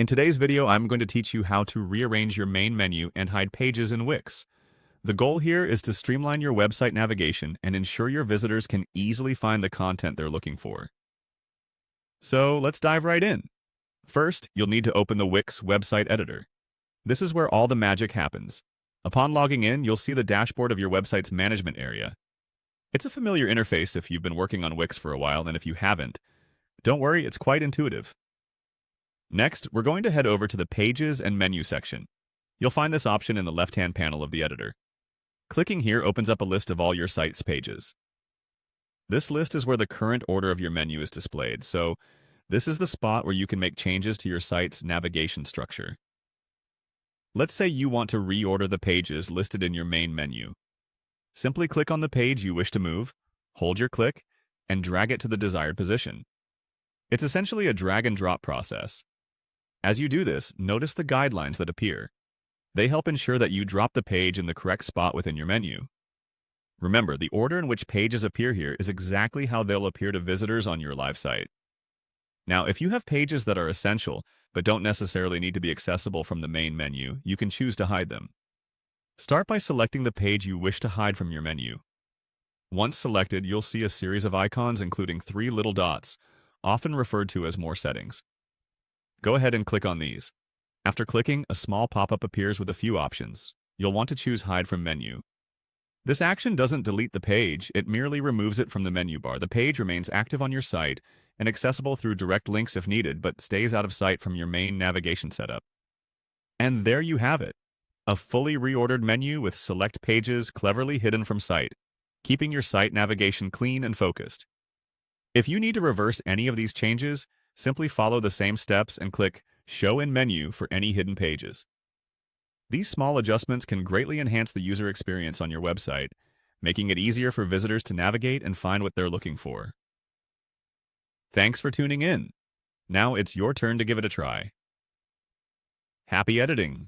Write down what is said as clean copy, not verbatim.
In today's video, I'm going to teach you how to rearrange your main menu and hide pages in Wix. The goal here is to streamline your website navigation and ensure your visitors can easily find the content they're looking for. So let's dive right in. First, you'll need to open the Wix website editor. This is where all the magic happens. Upon logging in, you'll see the dashboard of your website's management area. It's a familiar interface if you've been working on Wix for a while, and if you haven't, don't worry, it's quite intuitive. Next, we're going to head over to the Pages and Menu section. You'll find this option in the left-hand panel of the editor. Clicking here opens up a list of all your site's pages. This list is where the current order of your menu is displayed, so this is the spot where you can make changes to your site's navigation structure. Let's say you want to reorder the pages listed in your main menu. Simply click on the page you wish to move, hold your click, and drag it to the desired position. It's essentially a drag and drop process. As you do this, notice the guidelines that appear. They help ensure that you drop the page in the correct spot within your menu. Remember, the order in which pages appear here is exactly how they'll appear to visitors on your live site. Now, if you have pages that are essential but don't necessarily need to be accessible from the main menu, you can choose to hide them. Start by selecting the page you wish to hide from your menu. Once selected, you'll see a series of icons including 3 little dots, often referred to as more settings. Go ahead and click on these. After clicking, a small pop-up appears with a few options. You'll want to choose Hide from Menu. This action doesn't delete the page, it merely removes it from the menu bar. The page remains active on your site and accessible through direct links if needed, but stays out of sight from your main navigation setup. And there you have it. A fully reordered menu with select pages cleverly hidden from sight, keeping your site navigation clean and focused. If you need to reverse any of these changes, simply follow the same steps and click Show in Menu for any hidden pages. These small adjustments can greatly enhance the user experience on your website, making it easier for visitors to navigate and find what they're looking for. Thanks for tuning in. Now it's your turn to give it a try. Happy editing!